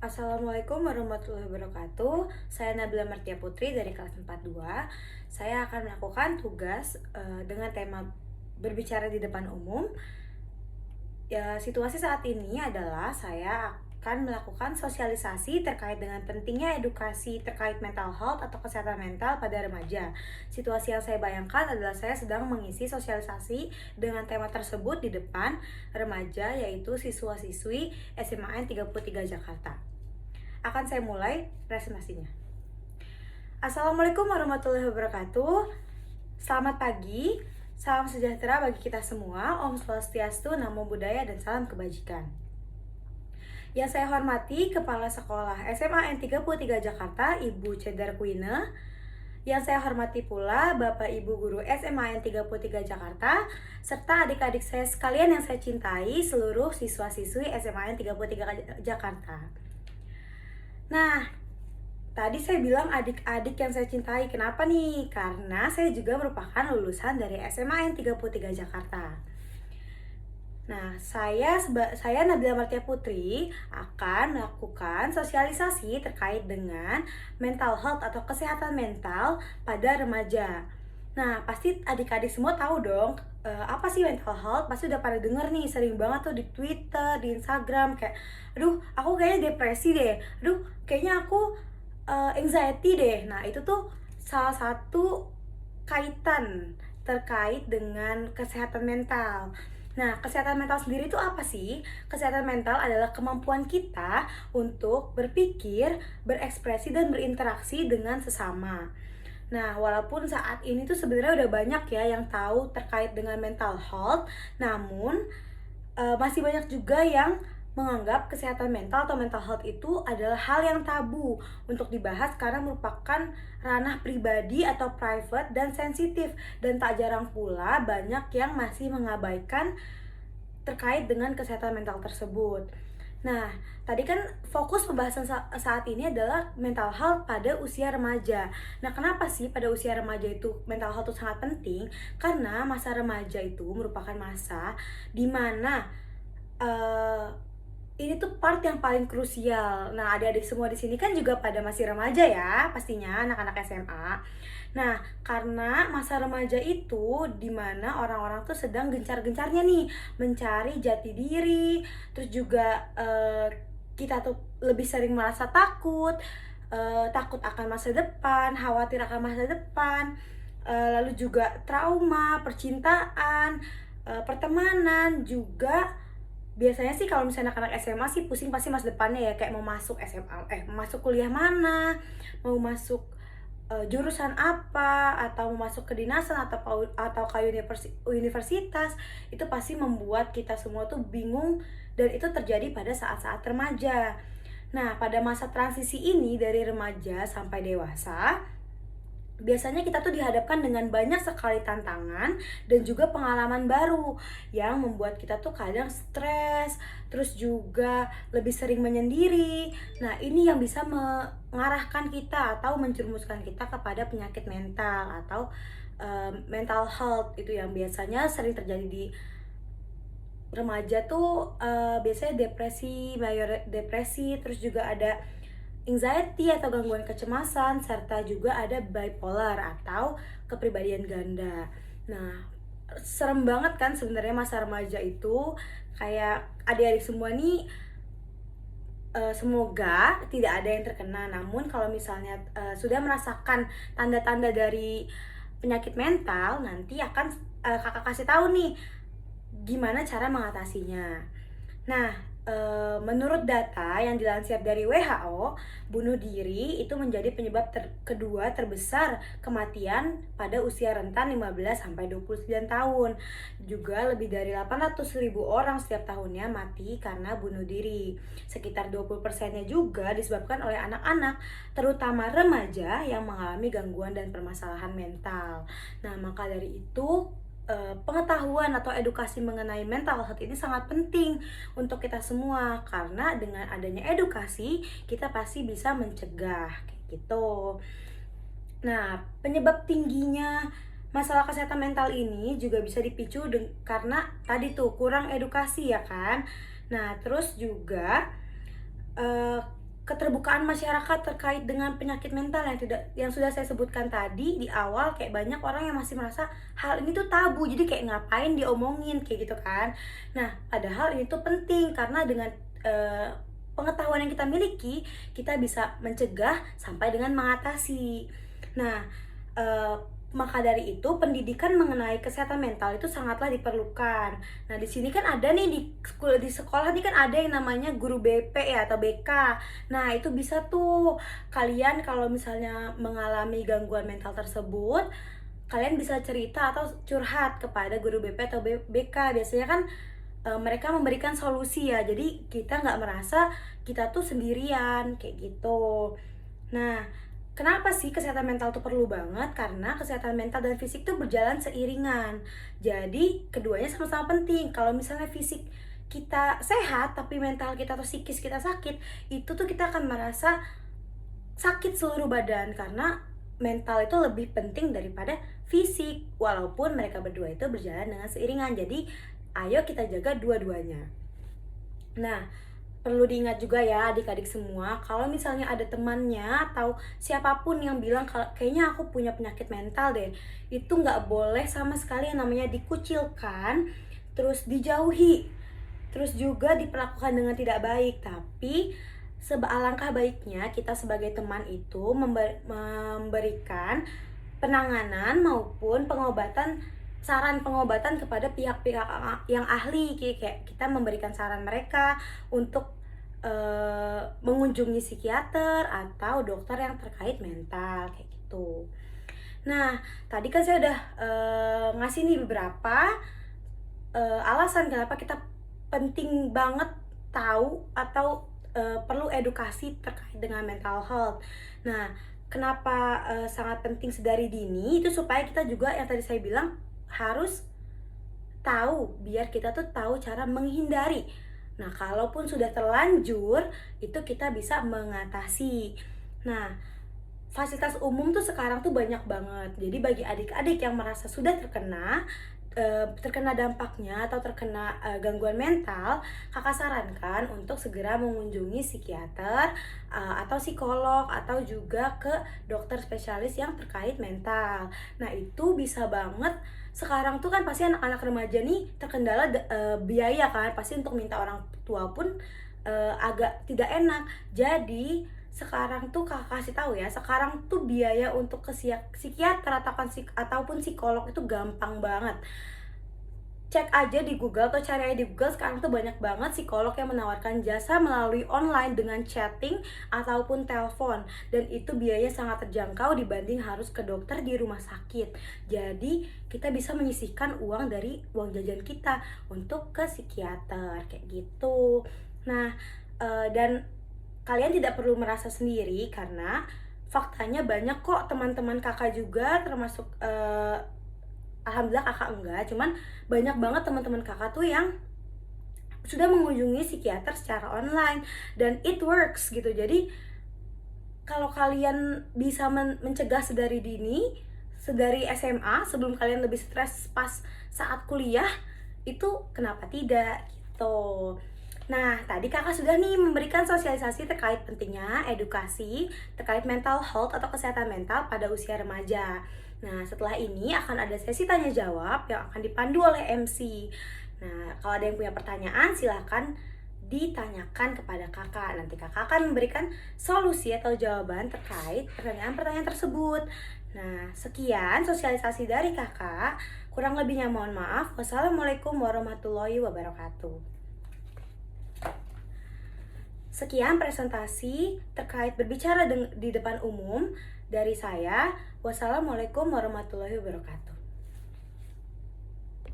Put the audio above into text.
Assalamualaikum warahmatullahi wabarakatuh. Saya Nabila Martia Putri dari kelas 42. Saya akan melakukan tugas dengan tema berbicara di depan umum. Ya, situasi saat ini adalah saya akan melakukan sosialisasi terkait dengan pentingnya edukasi terkait mental health atau kesehatan mental pada remaja. Situasi yang saya bayangkan adalah saya sedang mengisi sosialisasi dengan tema tersebut di depan remaja, yaitu siswa-siswi SMAN 33 Jakarta. Akan saya mulai presentasinya. Assalamualaikum warahmatullahi wabarakatuh. Selamat pagi, salam sejahtera bagi kita semua. Om Swastiastu, Namo Buddhaya, dan salam kebajikan. Yang saya hormati Kepala Sekolah SMAN 33 Jakarta, Ibu Cedar Kuine. Yang saya hormati pula Bapak Ibu Guru SMAN 33 Jakarta, serta adik-adik saya sekalian yang saya cintai, seluruh siswa-siswi SMAN 33 Jakarta. Nah, tadi saya bilang adik-adik yang saya cintai. Kenapa nih? Karena saya juga merupakan lulusan dari SMAN 33 Jakarta. Nah, saya Nabila Martia Putri akan melakukan sosialisasi terkait dengan mental health atau kesehatan mental pada remaja. Nah, pasti adik-adik semua tahu dong apa sih mental health. Pasti udah pada denger nih, sering banget tuh di Twitter, di Instagram, kayak aduh aku kayaknya depresi deh, aduh kayaknya aku anxiety deh. Nah, itu tuh salah satu kaitan terkait dengan kesehatan mental. Nah, kesehatan mental sendiri itu apa sih? Kesehatan mental adalah kemampuan kita untuk berpikir, berekspresi, dan berinteraksi dengan sesama. Nah, walaupun saat ini tuh sebenarnya udah banyak ya yang tahu terkait dengan mental health, namun masih banyak juga yang menganggap kesehatan mental atau mental health itu adalah hal yang tabu untuk dibahas karena merupakan ranah pribadi atau private dan sensitif, dan tak jarang pula banyak yang masih mengabaikan terkait dengan kesehatan mental tersebut. Nah, tadi kan fokus pembahasan saat ini adalah mental health pada usia remaja. Nah, kenapa sih pada usia remaja itu mental health itu sangat penting? Karena masa remaja itu merupakan masa di mana eh, ini tuh part yang paling krusial. Nah, adik-adik semua di sini kan juga pada masih remaja ya, pastinya anak-anak SMA. Nah, karena masa remaja itu dimana orang-orang tuh sedang gencar-gencarnya nih mencari jati diri, terus juga kita tuh lebih sering merasa takut, takut akan masa depan, khawatir akan masa depan, lalu juga trauma, percintaan, pertemanan juga. Biasanya sih kalau misalnya anak-anak SMA sih pusing pasti masa depannya ya, kayak mau masuk SMA, mau masuk kuliah mana, mau masuk jurusan apa, atau mau masuk kedinasan atau ke universitas. Itu pasti membuat kita semua tuh bingung, dan itu terjadi pada saat-saat remaja. Nah, pada masa transisi ini dari remaja sampai dewasa, biasanya kita tuh dihadapkan dengan banyak sekali tantangan dan juga pengalaman baru yang membuat kita tuh kadang stres, terus juga lebih sering menyendiri. Nah, ini yang bisa mengarahkan kita atau menjerumuskan kita kepada penyakit mental atau mental health, itu yang biasanya sering terjadi di remaja tuh. Biasanya depresi, mayor depresi, terus juga ada anxiety atau gangguan kecemasan, serta juga ada bipolar atau kepribadian ganda. Nah, serem banget kan sebenarnya masa remaja itu. Kayak adik-adik semua nih, semoga tidak ada yang terkena. Namun kalau misalnya sudah merasakan tanda-tanda dari penyakit mental, nanti akan kakak kasih tahu nih gimana cara mengatasinya. Nah, menurut data yang dilansir dari WHO, bunuh diri itu menjadi penyebab kedua terbesar kematian pada usia rentan 15 sampai 29 tahun. Juga lebih dari 800.000 orang setiap tahunnya mati karena bunuh diri. Sekitar 20%-nya juga disebabkan oleh anak-anak, terutama remaja yang mengalami gangguan dan permasalahan mental. Nah, maka dari itu pengetahuan atau edukasi mengenai mental health ini sangat penting untuk kita semua, karena dengan adanya edukasi kita pasti bisa mencegah kayak gitu. Nah, penyebab tingginya masalah kesehatan mental ini juga bisa dipicu karena tadi tuh kurang edukasi ya kan. Nah, terus juga keterbukaan masyarakat terkait dengan penyakit mental yang sudah saya sebutkan tadi di awal, kayak banyak orang yang masih merasa hal ini tuh tabu, jadi kayak ngapain diomongin kayak gitu kan. Nah, padahal ini tuh penting karena dengan eh, pengetahuan yang kita miliki, kita bisa mencegah sampai dengan mengatasi. Nah, eh, maka dari itu pendidikan mengenai kesehatan mental itu sangatlah diperlukan. Nah, di sini kan ada nih di sekolah nih kan ada yang namanya guru BP ya atau BK. Nah, itu bisa tuh kalian kalau misalnya mengalami gangguan mental tersebut, kalian bisa cerita atau curhat kepada guru BP atau BK. Biasanya kan mereka memberikan solusi ya. Jadi kita nggak merasa kita tuh sendirian kayak gitu. Nah, kenapa sih kesehatan mental itu perlu banget? Karena kesehatan mental dan fisik itu berjalan seiringan. Jadi, keduanya sama-sama penting. Kalau misalnya fisik kita sehat, tapi mental kita atau psikis kita sakit, itu tuh kita akan merasa sakit seluruh badan. Karena mental itu lebih penting daripada fisik. Walaupun mereka berdua itu berjalan dengan seiringan. Jadi, ayo kita jaga dua-duanya. Nah, perlu diingat juga ya adik-adik semua, kalau misalnya ada temannya atau siapapun yang bilang kalau kayaknya aku punya penyakit mental deh, itu nggak boleh sama sekali yang namanya dikucilkan, terus dijauhi, terus juga diperlakukan dengan tidak baik. Tapi alangkah baiknya kita sebagai teman itu memberikan penanganan maupun saran pengobatan kepada pihak-pihak yang ahli, kayak kita memberikan saran mereka untuk mengunjungi psikiater atau dokter yang terkait mental kayak gitu. Nah, tadi kan saya udah ngasih nih beberapa alasan kenapa kita penting banget tahu atau perlu edukasi terkait dengan mental health. Nah, kenapa sangat penting sedari dini itu supaya kita juga yang tadi saya bilang harus tahu, biar kita tuh tahu cara menghindari. Nah, kalaupun sudah terlanjur, itu kita bisa mengatasi. Nah, fasilitas umum tuh sekarang tuh banyak banget. Jadi bagi adik-adik yang merasa sudah terkena dampaknya atau terkena gangguan mental, kakak sarankan untuk segera mengunjungi psikiater atau psikolog atau juga ke dokter spesialis yang terkait mental. Nah, itu bisa banget. Sekarang tuh kan pasti anak-anak remaja nih terkendala biaya kan, pasti untuk minta orang tua pun agak tidak enak. Jadi sekarang tuh kakak kasih tahu ya, sekarang tuh biaya untuk ke psikiater ataupun psikolog itu gampang banget. Cek aja di Google atau cari aja di Google, sekarang tuh banyak banget psikolog yang menawarkan jasa melalui online dengan chatting ataupun telepon, dan itu biayanya sangat terjangkau dibanding harus ke dokter di rumah sakit. Jadi kita bisa menyisihkan uang dari uang jajan kita untuk ke psikiater kayak gitu. Nah, dan kalian tidak perlu merasa sendiri karena faktanya banyak kok teman-teman kakak juga, termasuk alhamdulillah kakak enggak, cuman banyak banget teman-teman kakak tuh yang sudah mengunjungi psikiater secara online dan it works gitu. Jadi kalau kalian bisa mencegah sedari dini, sedari SMA, sebelum kalian lebih stres pas saat kuliah, itu kenapa tidak gitu. Nah, tadi kakak sudah nih memberikan sosialisasi terkait pentingnya edukasi terkait mental health atau kesehatan mental pada usia remaja. Nah, setelah ini akan ada sesi tanya jawab yang akan dipandu oleh MC. Nah, kalau ada yang punya pertanyaan silahkan ditanyakan kepada kakak. Nanti kakak akan memberikan solusi atau jawaban terkait pertanyaan-pertanyaan tersebut. Nah, sekian sosialisasi dari kakak. Kurang lebihnya mohon maaf. Wassalamualaikum warahmatullahi wabarakatuh. Sekian presentasi terkait berbicara di depan umum dari saya. Wassalamualaikum warahmatullahi wabarakatuh.